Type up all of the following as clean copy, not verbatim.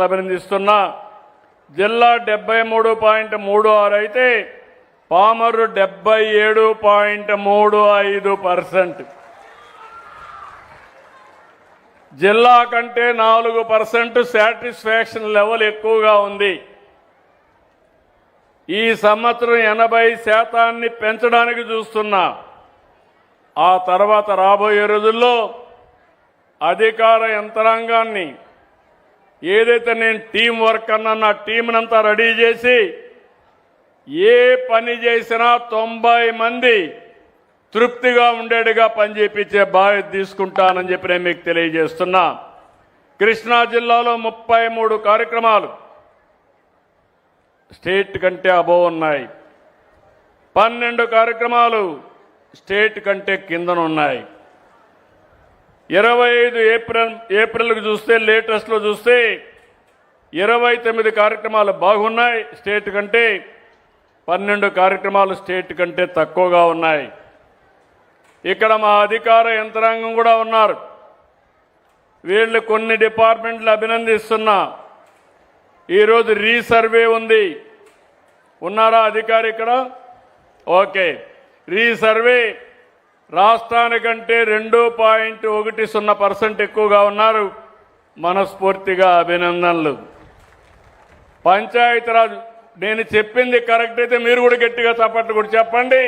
అభినందిస్తున్నా. జిల్లా 73.36 అయితే పామరు 77.35%. జిల్లా కంటే 4% సాటిస్ఫాక్షన్ లెవెల్ ఎక్కువగా ఉంది. ఈ సంవత్సరం 80% పెంచడానికి చూస్తున్నా. ఆ తర్వాత రాబోయే రోజుల్లో అధికార యంత్రాంగాన్ని ఏదైతే నేను టీం వర్క్ అన్నా నా టీంనంతా రెడీ చేసి ఏ పని చేసినా 90 మంది తృప్తిగా ఉండేట్టుగా పనిచేయించే బాధ్యత తీసుకుంటానని చెప్పి నేను మీకు తెలియజేస్తున్నా. కృష్ణా జిల్లాలో 33 కార్యక్రమాలు స్టేట్ కంటే అబోవ్ ఉన్నాయి. 12 కార్యక్రమాలు స్టేట్ కంటే కిందనున్నాయి. 25 ఏప్రిల్కి చూస్తే లేటెస్ట్లో చూస్తే 29 కార్యక్రమాలు బాగున్నాయి స్టేట్ కంటే. 12 కార్యక్రమాలు స్టేట్ కంటే తక్కువగా ఉన్నాయి. ఇక్కడ మా అధికార యంత్రాంగం కూడా ఉన్నారు. వీళ్ళు కొన్ని డిపార్ట్మెంట్లు అభినందిస్తున్నా. ఈరోజు రీసర్వే ఉంది. ఉన్నారా అధికారి ఇక్కడ? ఓకే. రీసర్వే రాష్ట్రానికంటే 2.10% ఎక్కువగా ఉన్నారు. మనస్ఫూర్తిగా అభినందనలు. పంచాయతీరాజ్ నేను చెప్పింది కరెక్ట్ అయితే మీరు కూడా గట్టిగా చప్పట్లు కూడా చెప్పండి.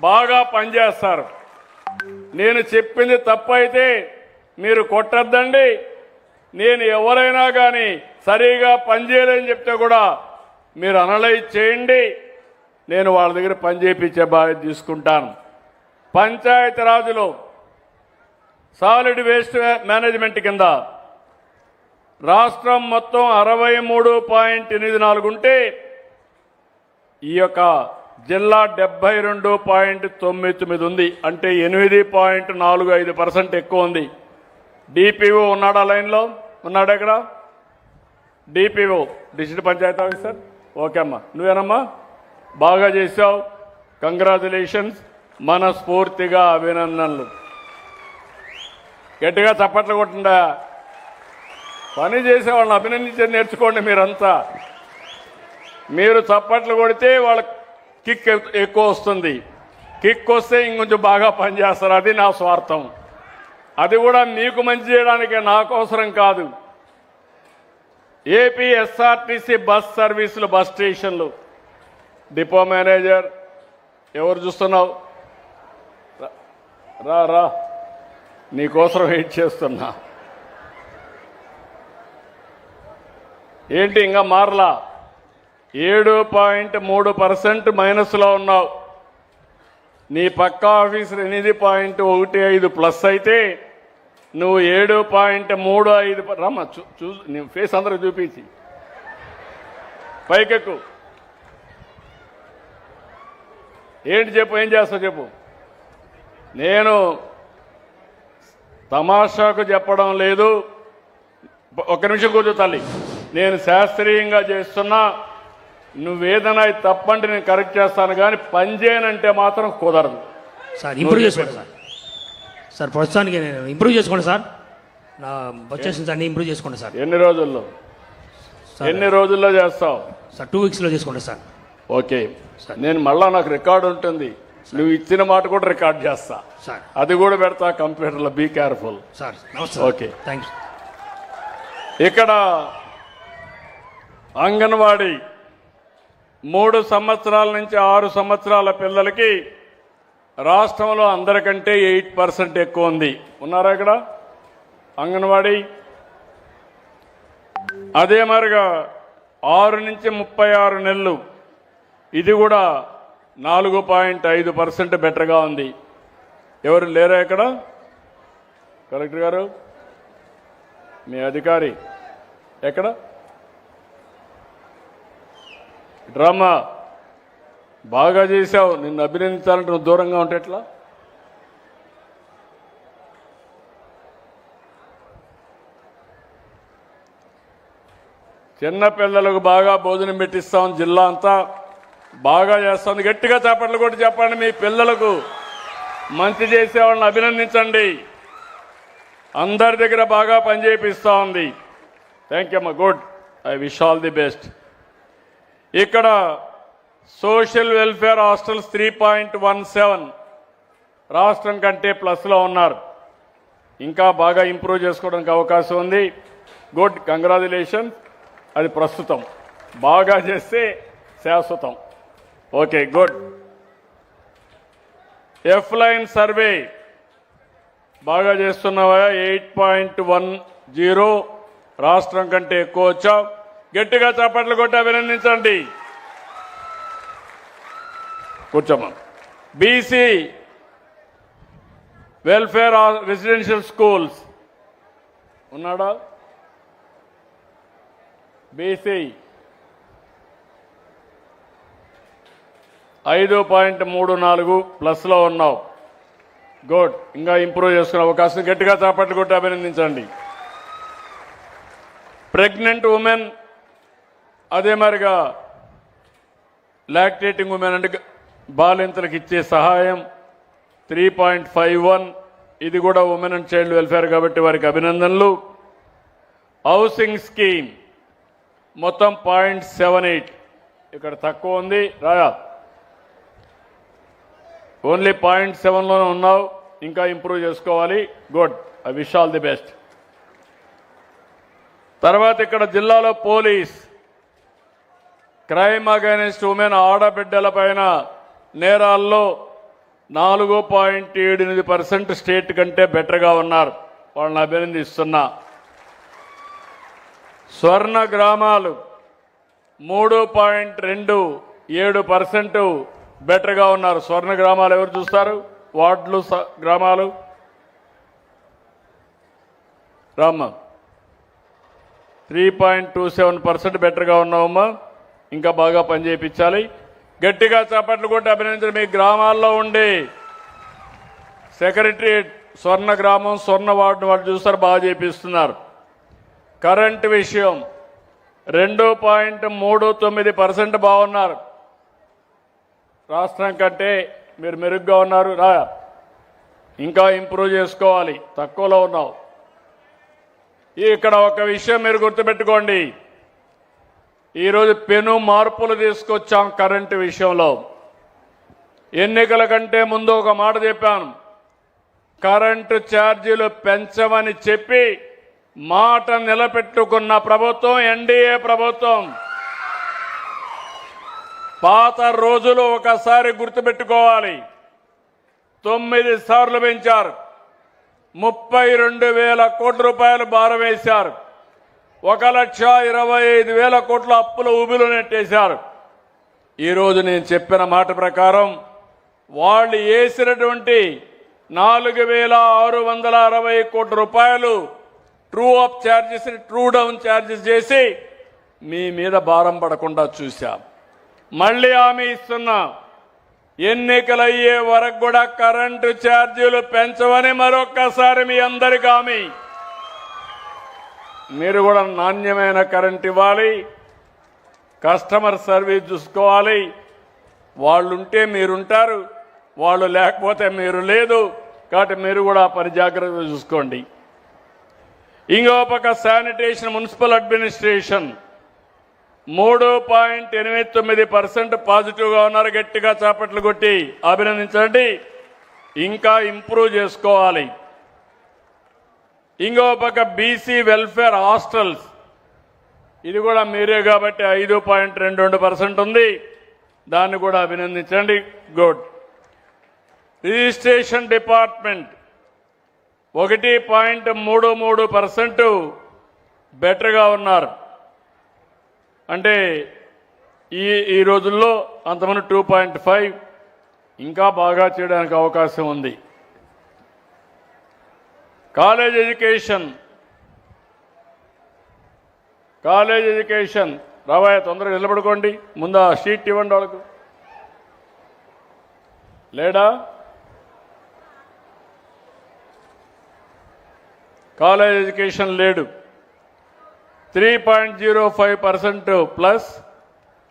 బాగా పనిచేస్తారు. నేను చెప్పింది తప్పు అయితే మీరు కొట్టద్దండి. నేను ఎవరైనా కానీ సరిగా పనిచేయలేని చెప్తే కూడా మీరు అనలైజ్ చేయండి. నేను వాళ్ళ దగ్గర పని చేయించే బాధ్యత తీసుకుంటాను. పంచాయతీరాజ్లో సాలిడ్ వేస్ట్ మేనేజ్మెంట్ కింద రాష్ట్రం మొత్తం 63.84 ఉంటే ఈ యొక్క జిల్లా 72.99 ఉంది. అంటే 8.45% ఎక్కువ ఉంది. డిపిఓ ఉన్నాడా లైన్లో? ఉన్నాడా ఇక్కడ? DPO district panchayat officer. Okay అమ్మా, నువ్వేనమ్మా, బాగా చేశావు. కంగ్రాచులేషన్స్. మనస్ఫూర్తిగా అభినందనలు. గట్టిగా చప్పట్లు కొట్టుండా. పని చేసేవాళ్ళని అభినందించేది నేర్చుకోండి మీరంతా. మీరు చప్పట్లు కొడితే వాళ్ళ కిక్ ఎక్కువ వస్తుంది. కిక్ వస్తే ఇంకొంచెం బాగా పనిచేస్తారు. అది నా స్వార్థం. అది కూడా మీకు మంచి చేయడానికే, నా కోసరం కాదు. ఏపీ ఎస్ఆర్టీసీ బస్ సర్వీసులు, బస్ స్టేషన్లు డిపో మేనేజర్ ఎవరు చూస్తున్నావు? రా రా, నీకోసం వెయిట్ చేస్తున్నా. ఏంటి ఇంకా మారలా? 7.3% మైనస్లో ఉన్నావు. నీ పక్క ఆఫీసర్ 8.15 ప్లస్ అయితే నువ్వు 7.35. రమ్మా, నీ ఫేస్ అందరూ చూపించి పైకెక్కు. ఏంటి చెప్పు, ఏం చేస్తావు చెప్పు. నేను తమాషాకు చెప్పడం లేదు. ఒక్క నిమిషం కూర్చో తల్లి. నేను శాస్త్రీయంగా చేస్తున్నా. నువ్వేదైనా తప్పంటే నేను కరెక్ట్ చేస్తాను, కానీ పని చేయనంటే మాత్రం కుదరదు. సార్ ఇంప్రూవ్ చేసుకోండి సార్. సార్ ప్రస్తుతానికి ఇంప్రూవ్ చేసుకోండి సార్. నా వచ్చేసింది సార్, ఇంప్రూవ్ చేసుకోండి సార్. ఎన్ని రోజుల్లో చేస్తావు సార్? 2 వీక్స్లో చేసుకోండి సార్. ఓకే. నేను మళ్ళా నాకు రికార్డు ఉంటుంది. నువ్వు ఇచ్చిన మాట కూడా రికార్డ్ చేస్తా సార్. అది కూడా పెడతా కంప్యూటర్లో. Be careful sir. Okay, thank you. ఇక్కడ అంగన్వాడీ 3 సంవత్సరాల నుంచి 6 సంవత్సరాల పిల్లలకి రాష్ట్రంలో అందరికంటే 8% ఎక్కువ ఉంది. ఉన్నారా ఇక్కడ అంగన్వాడీ? అదే మరిగా 6 నుంచి 36 నెలలు, ఇది కూడా 4.5% బెటర్గా ఉంది. ఎవరు లేరా ఇక్కడ? కలెక్టర్ గారు, మీ అధికారి ఎక్కడ? డ్రామా బాగా చేశావు. నిన్ను అభినందించాలంటే నువ్వు దూరంగా ఉంటే ఎట్లా? చిన్నపిల్లలకు బాగా భోజనం పెట్టిస్తాం. జిల్లా అంతా బాగా చేస్తుంది. గట్టిగా చప్పట్లు కొట్టి చెప్పండి. మీ పిల్లలకు మంచి చేసేవాళ్ళని అభినందించండి. అందరి దగ్గర బాగా పనిచేపిస్తూ ఉంది. థ్యాంక్ యూ అమ్మా, good. I wish all the best. ఇక్కడ సోషల్ వెల్ఫేర్ హాస్టల్స్ 3.17 రాష్ట్రం కంటే ప్లస్లో ఉన్నారు. ఇంకా బాగా ఇంప్రూవ్ చేసుకోవడానికి అవకాశం ఉంది. Good, congratulations. అది ప్రస్తుతం, బాగా చేస్తే శాశ్వతం. Okay, good. F line survey బాగా చేస్తున్నావా? 8.10 రాష్ట్రం కంటే ఎక్కువ వచ్చావు. గట్టిగా చప్పట్లు కొట్టి అభినందించండి. కూర్చోమ్మా. బీసీ వెల్ఫేర్ రెసిడెన్షియల్ స్కూల్స్ ఉన్నాడా? బీసీ 5.34 ప్లస్లో ఉన్నావు. గుడ్. ఇంకా ఇంప్రూవ్ చేసుకునే అవకాశం. గట్టిగా చప్పట్లు కొట్టి అభినందించండి. ప్రెగ్నెంట్ ఉమెన్, అదే మరిగా లాక్టేటింగ్ ఉమెన్ అంటే బాలింతలకు ఇచ్చే సహాయం 3.51. ఇది కూడా ఉమెన్ అండ్ చైల్డ్ వెల్ఫేర్ కాబట్టి వారికి అభినందనలు. హౌసింగ్ స్కీమ్ మొత్తం 0.78, ఇక్కడ తక్కువ ఉంది. రాయా, ఓన్లీ 0.7లోనే ఉన్నావు. ఇంకా ఇంప్రూవ్ చేసుకోవాలి. Good. I wish all the best. తర్వాత ఇక్కడ జిల్లాలో పోలీస్ క్రైమ్ అగైనెస్ట్ ఉమెన్, ఆడబిడ్డల పైన నేరాల్లో 4.78% స్టేట్ కంటే బెటర్గా ఉన్నారు. వాళ్ళని అభినందిస్తున్నా. స్వర్ణ గ్రామాలు 3.27% బెటర్గా ఉన్నారు. స్వర్ణ గ్రామాలు ఎవరు చూస్తారు? వార్డులు, గ్రామాలు. రామ్మ 3.27% బెటర్గా ఉన్నావమ్మా. ఇంకా బాగా పనిచేయించాలి. గట్టిగా చప్పట్లు కొట్టి అభినందించండి. మీ గ్రామాల్లో ఉండే సెక్రటరియట్ స్వర్ణ గ్రామం, స్వర్ణ వార్డు వాళ్ళు చూస్తారు, బాగా చేపిస్తున్నారు. కరెంట్ విషయం 2.39% బాగున్నారు. రాష్ట్రం కంటే మీరు మెరుగ్గా ఉన్నారు. రా, ఇంకా ఇంప్రూవ్ చేసుకోవాలి. తక్కువలో ఉన్నావు. ఇక్కడ ఒక విషయం మీరు గుర్తుపెట్టుకోండి. ఈరోజు పెను మార్పులు తీసుకొచ్చాం కరెంటు విషయంలో. ఎన్నికల కంటే ముందు ఒక మాట చెప్పాను, కరెంటు ఛార్జీలు పెంచమని చెప్పి మాట నిలబెట్టుకున్న ప్రభుత్వం ఎన్డీఏ ప్రభుత్వం. పాత రోజులు ఒకసారి గుర్తుపెట్టుకోవాలి. 9 సార్లు పెంచారు. 32,000 కోట్ల రూపాయలు భారం వేశారు. 1,25,000 కోట్ల అప్పుల ఊబిలో నెట్టేశారు. ఈరోజు నేను చెప్పిన మాట ప్రకారం వాళ్ళు వేసినటువంటి 4,660 కోట్ల రూపాయలు true up charges, true down charges చేసి మీ మీద భారం పడకుండా చూశాం. మళ్ళీ హామీ ఇస్తున్నా, ఎన్నికలయ్యే వరకు కూడా కరెంటు ఛార్జీలు పెంచవని మరొక్కసారి మీ అందరికీ హామీ. మీరు కూడా నాణ్యమైన కరెంట్ ఇవ్వాలి, కస్టమర్ సర్వీస్ చూసుకోవాలి. వాళ్ళుంటే మీరుంటారు, వాళ్ళు లేకపోతే మీరు లేదు. కాబట్టి మీరు కూడా పని జాగ్రత్తగా చూసుకోండి. ఇంకో పక్క శానిటేషన్, మున్సిపల్ అడ్మినిస్ట్రేషన్ 3.89% పాజిటివ్గా ఉన్నారు. గట్టిగా చాపట్లు కొట్టి అభినందించండి. ఇంకా ఇంప్రూవ్ చేసుకోవాలి. ఇంకో పక్క బీసీ వెల్ఫేర్ హాస్టల్స్, ఇది కూడా మీరే కాబట్టి 5.22% ఉంది. దాన్ని కూడా అభినందించండి. గుడ్. రిజిస్ట్రేషన్ డిపార్ట్మెంట్ 1.33% బెటర్గా ఉన్నారు. అంటే ఈ రోజుల్లో అంతమంది 2.5, ఇంకా బాగా చేయడానికి అవకాశం ఉంది. కాలేజ్ ఎడ్యుకేషన్ రావాయ, తొందరగా నిలబడుకోండి. ముందు ఆ షీట్ ఇవ్వండి వాళ్ళకు. లేడా? కాలేజ్ ఎడ్యుకేషన్ లేడు. 3.05% ప్లస్.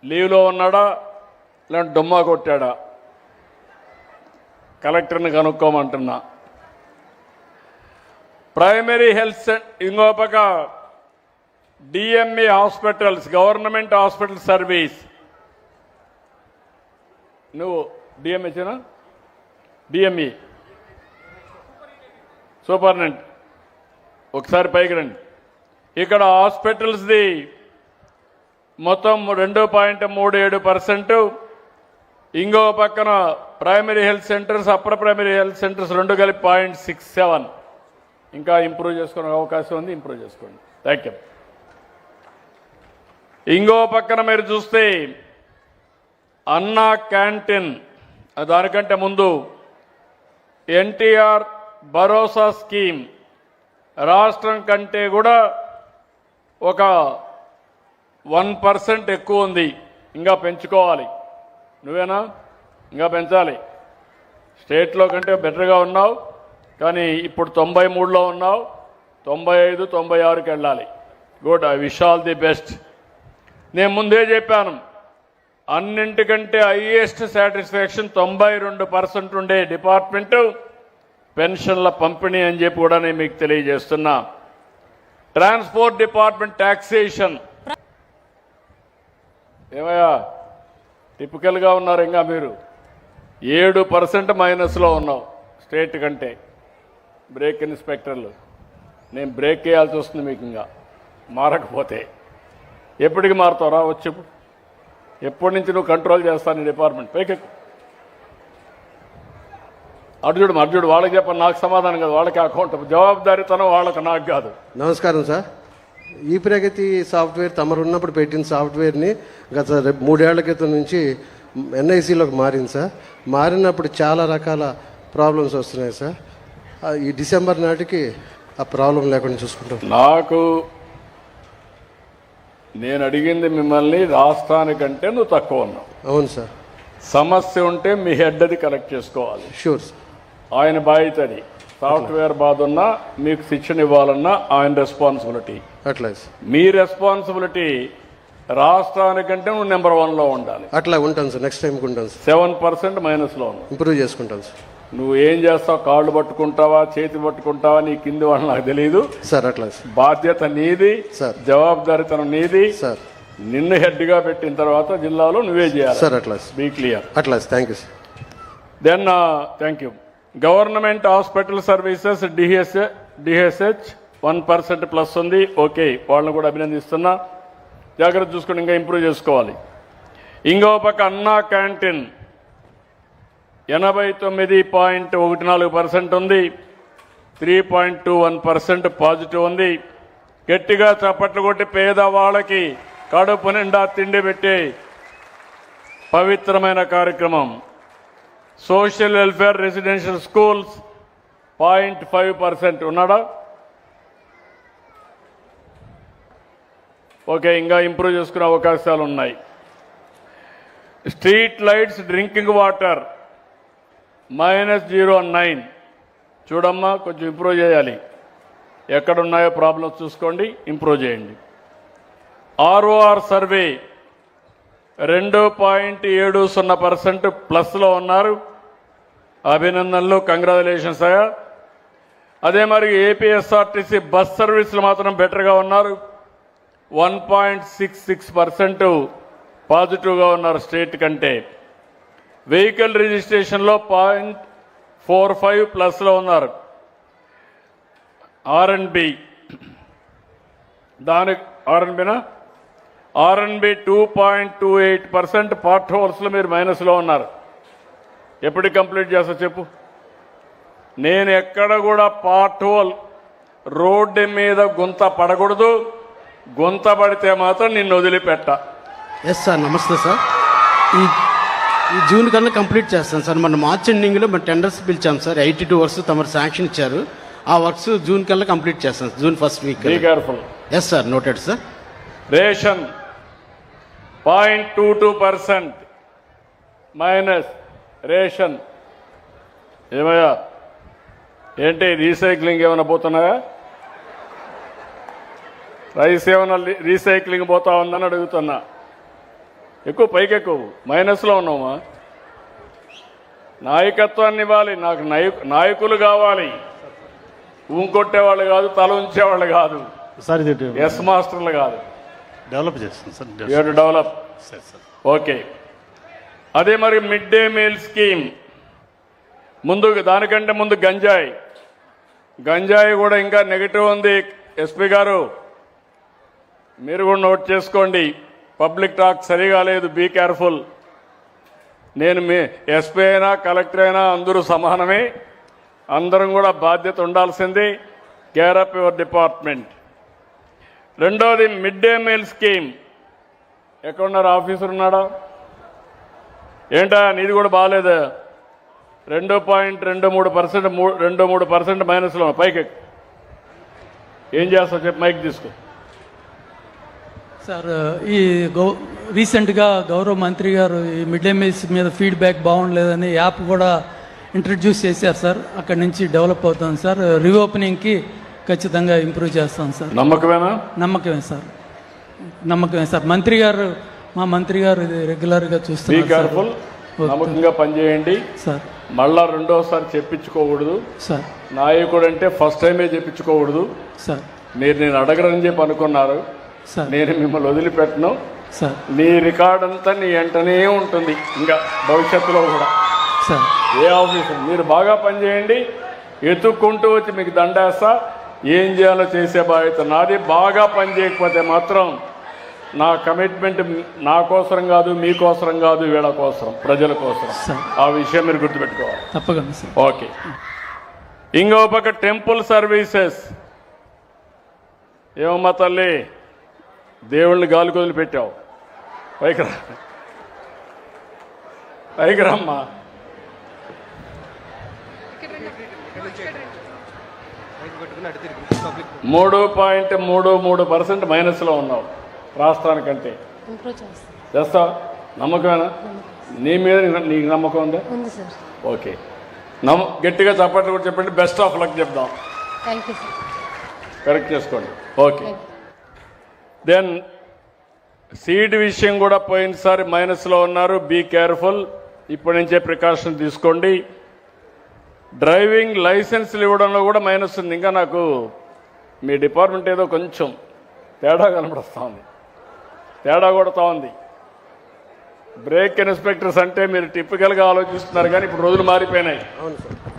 లీవ్లో ఉన్నాడా లేదంటే డుమ్మా కొట్టాడా? కలెక్టర్ని కనుక్కోమంటున్నా. ప్రైమరీ హెల్త్ ఇంకో పక్క DME hospitals, government hospital service. నువ్వు డిఎంహెచ్నా? DME superintendent. ఒకసారి పైకి రండి. ఇక్కడ హాస్పిటల్స్ది మొత్తం 2.37%. ఇంకో పక్కన primary health centres, upper primary health centres రెండు కలిపి 0.67. ఇంకా ఇంప్రూవ్ చేసుకునే అవకాశం ఉంది, ఇంప్రూవ్ చేసుకోండి. Thank you. ఇంకో పక్కన మీరు చూస్తే అన్నా క్యాంటీన్, దానికంటే ముందు ఎన్టీఆర్ భరోసా స్కీమ్ రాష్ట్రం కంటే కూడా ఒక 1% ఎక్కువ ఉంది. ఇంకా పెంచుకోవాలి. నువ్వేనా? ఇంకా పెంచాలి. స్టేట్లో కంటే బెటర్గా ఉన్నావు, కానీ ఇప్పుడు 93లో ఉన్నావు. 95, 96కి వెళ్ళాలి. Good. I wish all the best. నేను ముందే చెప్పాను, అన్నింటికంటే హైయెస్ట్ సాటిస్ఫాక్షన్ 92% ఉండే డిపార్ట్మెంటు పెన్షన్ల పంపిణీ అని చెప్పి కూడా నేను మీకు తెలియజేస్తున్నా. ట్రాన్స్పోర్ట్ డిపార్ట్మెంట్ టాక్సేషన్ ఏమయ్యా టిపికల్గా ఉన్నారు. ఇంకా మీరు 7% మైనస్లో ఉన్నావు స్టేట్ కంటే. బ్రేక్ ఇన్స్పెక్టర్లు నేను బ్రేక్ వేయాల్సి వస్తుంది మీకు. ఇంకా మారకపోతే ఎప్పటికి మారుతావురా? వచ్చి ఎప్పటి నుంచి నువ్వు కంట్రోల్ చేస్తాను ఈ డిపార్ట్మెంట్? పైకి అర్జుడు వాళ్ళకి చెప్పండి, నాకు సమాధానం కాదు. వాళ్ళకి అకౌంట్ జవాబుదారీతనం వాళ్ళకి, నాకు కాదు. నమస్కారం సార్. ఈ ప్రగతి సాఫ్ట్వేర్ తమరు ఉన్నప్పుడు పెట్టిన సాఫ్ట్వేర్ని గత 3 ఏళ్ల క్రితం నుంచి ఎన్ఐసిలోకి మారింది సార్. మారినప్పుడు చాలా రకాల ప్రాబ్లమ్స్ వస్తున్నాయి సార్. ఈ డిసెంబర్ నాటికి ఆ ప్రాబ్లం లేకుండా చూసుకుంటాం. నేను అడిగింది మిమ్మల్ని రాష్ట్రానికంటే నువ్వు తక్కువ ఉన్నావు. అవును సార్. సమస్య ఉంటే మీ హెడ్ అది కరెక్ట్ చేసుకోవాలి. Sure sir. ఆయన బాధ్యత అది. సాఫ్ట్వేర్ బాధ ఉన్నా మీకు శిక్షణ ఇవ్వాలన్నా ఆయన రెస్పాన్సిబిలిటీ. అట్లా మీ రెస్పాన్సిబిలిటీ రాష్ట్రానికంటే నువ్వు నెంబర్ 1లో ఉండాలి. అట్లా ఉంటాను సార్. నెక్స్ట్ టైం ఉంటాను సార్. 7% మైనస్లో ఉన్నావు. ఇంప్రూవ్ చేసుకుంటాను సార్. నువ్వు ఏం చేస్తావు? కాళ్ళు పట్టుకుంటావా, చేతి పట్టుకుంటావా, నీ కింది వాళ్ళు నాకు తెలియదు సార్. అట్లా బాధ్యత నీది సార్. జవాబుదారీతనం నీది సార్. నిన్ను హెడ్గా పెట్టిన తర్వాత జిల్లాలో నువ్వే చేయాలి సార్. అట్లా బీ క్లియర్. అట్లా. Thank you sir. Then thank you. Government hospital services DHH 1% plus ఉంది. ఓకే, వాళ్ళని కూడా అభినందిస్తున్నా. జాగ్రత్త చూసుకుని ఇంకా ఇంప్రూవ్ చేసుకోవాలి. ఇంకో పక్క అన్నా క్యాంటీన్ 89.14% ఉంది. 3.21% పాజిటివ్ ఉంది. గట్టిగా చప్పట్లు కొట్టి పేదవాళ్ళకి కడుపు నిండా తిండి పెట్టే పవిత్రమైన కార్యక్రమం. సోషల్ వెల్ఫేర్ రెసిడెన్షియల్ స్కూల్స్ 0.5% ఉన్నాడా? ఓకే, ఇంకా ఇంప్రూవ్ చేసుకునే అవకాశాలు ఉన్నాయి. Street lights drinking water -0.9. చూడమ్మా, కొంచెం ఇంప్రూవ్ చేయాలి. ఎక్కడున్నాయో ప్రాబ్లమ్స్ చూసుకోండి, ఇంప్రూవ్ చేయండి. ఆర్ఓఆర్ సర్వే 2.70% ప్లస్లో ఉన్నారు. అభినందనలు, కంగ్రాచులేషన్స్ అయ్యా. అదే మరి ఏపీఎస్ఆర్టీసీ బస్ సర్వీసులు మాత్రం బెటర్గా ఉన్నారు. 1.66% పాజిటివ్గా ఉన్నారు స్టేట్ కంటే. వెహికల్ రిజిస్ట్రేషన్లో 0.45 ప్లస్లో ఉన్నారు. ఆర్ఎన్బి దానికి ఆర్ఎన్బి 2.28% పార్ట్ హోల్స్లో మీరు మైనస్లో ఉన్నారు. ఎప్పటికి కంప్లీట్ చేస్తా చెప్పు? నేను ఎక్కడ కూడా పార్ట్ హోల్ రోడ్డు మీద గుంత పడకూడదు. గుంత పడితే మాత్రం నిన్ను వదిలిపెట్ట. Yes sir. నమస్తే సార్. ఈ జూన్ కన్నా కంప్లీట్ చేస్తాను సార్. మన మార్చ్ ఎండింగ్లో మన టెండర్స్ పిలిచాం సార్. 82 వర్క్స్ తమరు శాంక్షన్ ఇచ్చారు. ఆ వర్క్స్ జూన్ కల్లా కంప్లీట్ చేస్తాను. June first week. Be careful. Yes sir. Noted sir. Ration 0.22% మైనస్. రేషన్ ఏమయ్యా, ఏంటి రీసైక్లింగ్ ఏమైనా పోతున్నాయా? రైస్ ఏమైనా రీసైక్లింగ్ పోతా ఉందని అడుగుతున్నా. ఎక్కువ పైకి ఎక్కువ మైనస్లో ఉన్నామా? నాయకత్వాన్ని ఇవ్వాలి. నాకు నాయకులు కావాలి. ఊంకొట్టేవాళ్ళు కాదు, తల ఉంచేవాళ్ళు కాదు. సార్ ఇది ఎస్ మాస్టర్లు కాదు, డెవలప్ చేస్తాం sir. You to develop. Sir sir okay. అదే మరి మిడ్ డే మీల్ స్కీమ్ ముందు, దానికంటే ముందు గంజాయి కూడా ఇంకా నెగిటివ్ ఉంది. ఎస్పీ గారు మీరు కూడా నోట్ చేసుకోండి, పబ్లిక్ టాక్ సరిగా లేదు, బీ కేర్ఫుల్. నేను మీ ఎస్పీ అయినా కలెక్టర్ అయినా అందరూ సమానమే, అందరం కూడా బాధ్యత ఉండాల్సింది. Care up your department. రెండోది మిడ్ డే మీల్ స్కీమ్. ఎక్కడున్నారు? ఆఫీసర్ ఉన్నాడా? ఏంటా నీది కూడా బాగాలేదు. 2.23%, 2-3% మైనస్లో పైకి. ఏం చేస్తావు చెప్పి మైక్ తీసుకో. సార్, ఈ రీసెంట్గా గౌరవ మంత్రి గారు ఈ మిడ్ డే మీల్స్ మీద ఫీడ్బ్యాక్ బాగుండలేదని యాప్ కూడా ఇంట్రడ్యూస్ చేశారు సార్. అక్కడి నుంచి డెవలప్ అవుతుంది సార్. రీఓపెనింగ్కి ఖచ్చితంగా ఇంప్రూవ్ చేస్తాం సార్. నమ్మకమేనా? నమ్మకమే సార్, నమ్మకమే సార్. మా మంత్రి గారు ఇది రెగ్యులర్గా బీ చూస్తున్నారు కేర్ఫుల్, నమ్మకంగా పనిచేయండి సార్. మళ్ళా రెండోసారి చెప్పించుకోకూడదు సార్. నాయకుడు అంటే ఫస్ట్ టైమే చెప్పించుకోకూడదు సార్. మీరు నేను అడగరని చెప్పి అనుకున్నారు. సార్. నేను మిమ్మల్ని వదిలిపెట్టను. సార్. నీ రికార్డ్ అంతా నీ వెంటనే ఉంటుంది ఇంకా భవిష్యత్తులో కూడా. సార్. ఏ ఆఫీసర్ మీరు బాగా పనిచేయండి, ఎత్తుక్కుంటూ వచ్చి మీకు దండేస్తా. ఏం చేయాలో చేసే బాధ్యత నాది. బాగా పని చేయకపోతే మాత్రం నా కమిట్మెంట్ నా కోసరం కాదు, మీకోసరం కాదు, వీళ్ళ కోసం, ప్రజల కోసం. సార్. ఆ విషయం మీరు గుర్తుపెట్టుకోవాలి. తప్పకుండా సార్. ఓకే. ఇంకో పక్క టెంపుల్ సర్వీసెస్. ఏమమ్మా తల్లి, దేవుళ్ళని గాలి కొదిలి పెట్టావు, పైకి రా, పైకి రమ్మా. $3.33% మైనస్లో ఉన్నావు రాష్ట్రానికంటే. చేస్తావా? నమ్మకమేనా? నీ మీద నీకు నమ్మకం ఉందా? ఓకే. గట్టిగా చప్పట్లు కూడా చెప్పండి. బెస్ట్ ఆఫ్ లక్ చెప్దాం. కరెక్ట్ చేసుకోండి. ఓకే. దెన్ సీడ్ విషయం కూడా పోయినసారి మైనస్లో ఉన్నారు. బీ కేర్ఫుల్, ఇప్పటి నుంచే ప్రికాషన్ తీసుకోండి. డ్రైవింగ్ లైసెన్స్లు ఇవ్వడంలో కూడా మైనస్ ఉంది. ఇంకా నాకు మీ డిపార్ట్మెంట్ ఏదో కొంచెం తేడా కనబడుస్తూ ఉంది, తేడా కొడుతూ ఉంది. బ్రేక్ ఇన్స్పెక్టర్స్ అంటే మీరు టిపికల్గా ఆలోచిస్తున్నారు, కానీ ఇప్పుడు రోజులు మారిపోయినాయి,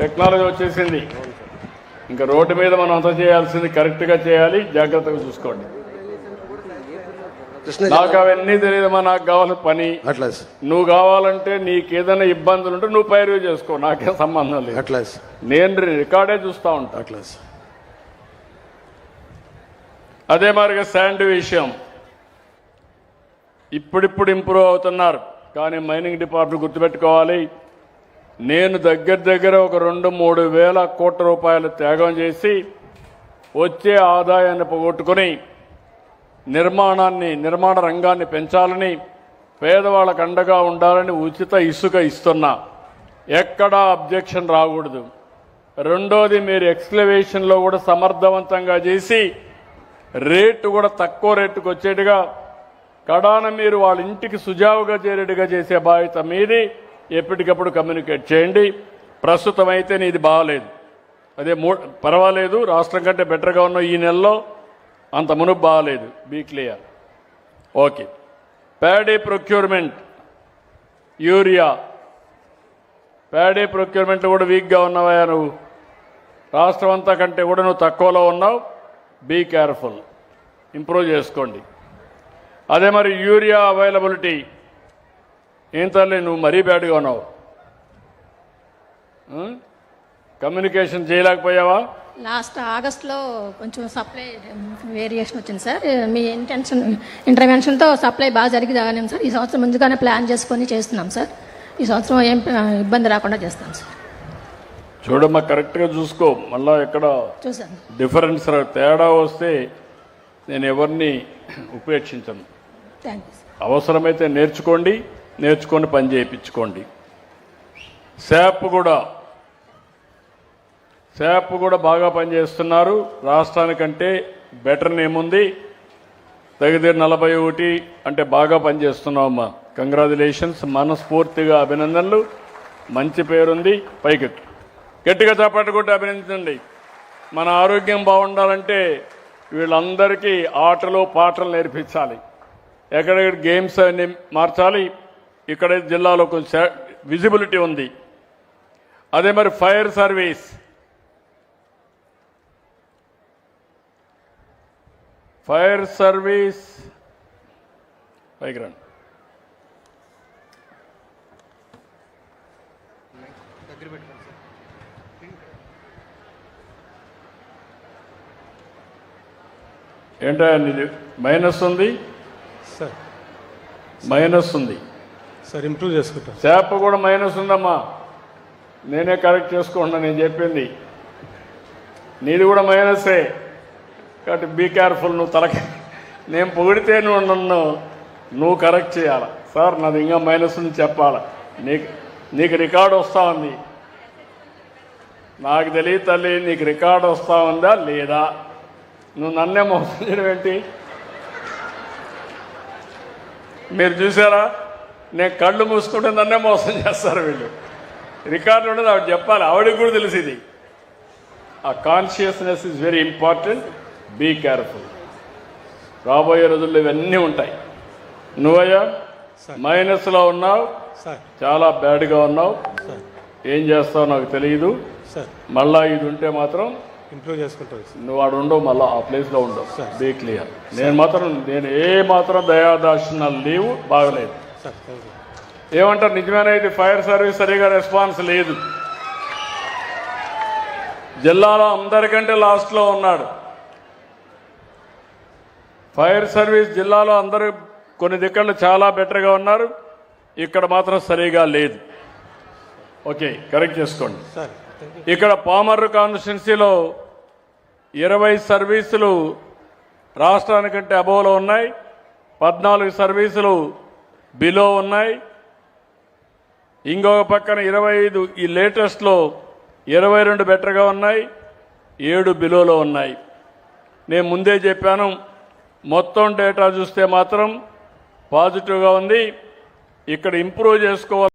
టెక్నాలజీ వచ్చేసింది. ఇంకా రోడ్డు మీద మనం అంతా చేయాల్సింది కరెక్ట్గా చేయాలి, జాగ్రత్తగా చూసుకోండి. నాకు అవన్నీ తెలియదమ్మా, నాకు కావాల్సిన పని. అట్లా నువ్వు కావాలంటే నీకేదైనా ఇబ్బందులు ఉంటే నువ్వు పైరు చేసుకో, నాకేం సంబంధం లేదు. అట్లా నేను రికార్డే చూస్తూ ఉంటా. అట్లా అదే మాదిరిగా శాండ్ విషయం ఇప్పుడిప్పుడు ఇంప్రూవ్ అవుతున్నారు, కానీ మైనింగ్ డిపార్ట్మెంట్ గుర్తుపెట్టుకోవాలి. నేను దగ్గర ఒక 2-3 వేల కోట్ల రూపాయలు త్యాగం చేసి వచ్చే ఆదాయాన్ని పోగొట్టుకుని నిర్మాణ రంగాన్ని పెంచాలని, పేదవాళ్ళకు అండగా ఉండాలని ఉచిత ఇసుక ఇస్తున్నా. ఎక్కడా అబ్జెక్షన్ రాకూడదు. రెండోది, మీరు ఎక్స్కవేషన్లో కూడా సమర్థవంతంగా చేసి రేటు కూడా తక్కువ రేటుకు వచ్చేట్టుగా, కడాన మీరు వాళ్ళ ఇంటికి సుజావుగా చేరేట్టుగా చేసే బాధ్యత మీది. ఎప్పటికప్పుడు కమ్యూనికేట్ చేయండి. ప్రస్తుతం అయితే నీది బాగాలేదు, అదే పర్వాలేదు, రాష్ట్రం కంటే బెటర్గా ఉన్న ఈ నెలలో, అంత మునుపు బాగాలేదు. Be clear. Okay. Paddy procurement, urea, paddy ప్రొక్యూర్మెంట్లో కూడా వీక్గా ఉన్నావా నువ్వు? రాష్ట్రం అంతా కంటే కూడా నువ్వు తక్కువలో ఉన్నావు. బీ కేర్ఫుల్, ఇంప్రూవ్ చేసుకోండి. అదే మరి యూరియా అవైలబిలిటీ ఏం తల్లి, నువ్వు మరీ బ్యాడ్గా ఉన్నావు. కమ్యూనికేషన్ చేయలేకపోయావా? లాస్ట్ ఆగస్ట్లో కొంచెం సప్లై వేరియేషన్ వచ్చింది సార్. మీ ఇంటర్వెన్షన్తో సప్లై బాగా జరిగింది సార్. ఈ సంవత్సరం ముందుగానే ప్లాన్ చేసుకొని చేస్తున్నాం సార్. ఈ సంవత్సరం ఏం ఇబ్బంది రాకుండా చేస్తాం సార్. చూడమ్మా, కరెక్ట్గా చూసుకో, మళ్ళా ఎక్కడ చూసాను డిఫరెన్స్ తేడా వస్తే నేను ఎవరిని ఉపేక్షించను. Thank you sir. అవసరమైతే నేర్చుకొని పని చేయించుకోండి. శాప్ కూడా బాగా పనిచేస్తున్నారు. రాష్ట్రానికంటే బెటర్ ఏముంది? దగ్గర 41 అంటే బాగా పనిచేస్తున్నామమ్మా. కంగ్రాచులేషన్స్, మనస్ఫూర్తిగా అభినందనలు. మంచి పేరుంది, పైకెత్తు. గట్టిగా చప్పట్లు కొట్టి అభినందించండి. మన ఆరోగ్యం బాగుండాలంటే వీళ్ళందరికీ ఆటలు పాటలు నేర్పించాలి. ఎక్కడెక్కడ గేమ్స్ అన్ని మార్చాలి. ఇక్కడ జిల్లాలో కొంచెం విజిబిలిటీ ఉంది. అదే మరి ఫైర్ సర్వీస్, పైకి రండి. ఏంటో నీది మైనస్ ఉంది, సార్ మైనస్ ఉంది. సార్ ఇంప్రూవ్ చేసుకుంటాం. చేప కూడా మైనస్ ఉందమ్మా. నేనే కరెక్ట్ చేసుకుంటున్నా. నేను చెప్పింది నీది కూడా మైనసే. కాబట్టి బీ కేర్ఫుల్. నువ్వు నేను పొగిడితే నువ్వు కరెక్ట్ చేయాలి. సార్ నాది ఇంకా మైనస్ ఉంది చెప్పాలి. నీకు రికార్డు వస్తూ ఉంది. నాకు తెలియదు తల్లి, నీకు రికార్డు వస్తూ ఉందా లేదా? నువ్వు నన్నే మోసం చేయడం ఏంటి? మీరు చూసారా, నేను కళ్ళు మూసుకుంటే నన్నే మోసం చేస్తారు వీళ్ళు. రికార్డు ఉండదు, ఆవిడ చెప్పాలి. ఆవిడకి కూడా తెలిసింది. ఆ consciousness is very important. Be careful. రాబోయే రోజుల్లో ఇవన్నీ ఉంటాయి. నువ్వయ్యా మైనస్లో ఉన్నావు, సార్ చాలా బ్యాడ్గా ఉన్నావు. సార్ ఏం చేస్తావు నాకు తెలియదు. సార్ మళ్ళా ఇది ఉంటే మాత్రం ఇంప్రూవ్ చేసుకుంటాం సార్. నువ్వు ఆడు ఉండవు, మళ్ళీ ఆ ప్లేస్లో ఉండవు. సార్. Be clear. నేను ఏ మాత్రం దయాదాక్షిణాలు లేవు, బాగలేదు. Sir thank you. ఏమంటారు? నిజమేనా? ఇది ఫైర్ సర్వీస్ సరిగా రెస్పాన్స్ లేదు. జిల్లాలో అందరికంటే లాస్ట్లో ఉన్నాడు ఫైర్ సర్వీస్. జిల్లాలో అందరూ కొన్ని దిక్కలు చాలా బెటర్గా ఉన్నారు, ఇక్కడ మాత్రం సరిగా లేదు. ఓకే, కరెక్ట్ చేసుకోండి. Sir thank you. ఇక్కడ పామర్రు కాన్స్టిట్యున్సీలో 20 సర్వీసులు రాష్ట్రానికంటే అబోవ్లో ఉన్నాయి, 14 సర్వీసులు బిలో ఉన్నాయి. ఇంకొక పక్కన 25 ఈ లేటెస్ట్లో 22 బెటర్గా ఉన్నాయి, 7 బిలోలో ఉన్నాయి. నేను ముందే చెప్పాను, మొత్తం డేటా చూస్తే మాత్రం పాజిటివ్గా ఉంది. ఇక్కడ ఇంప్రూవ్ చేసుకోవాలి.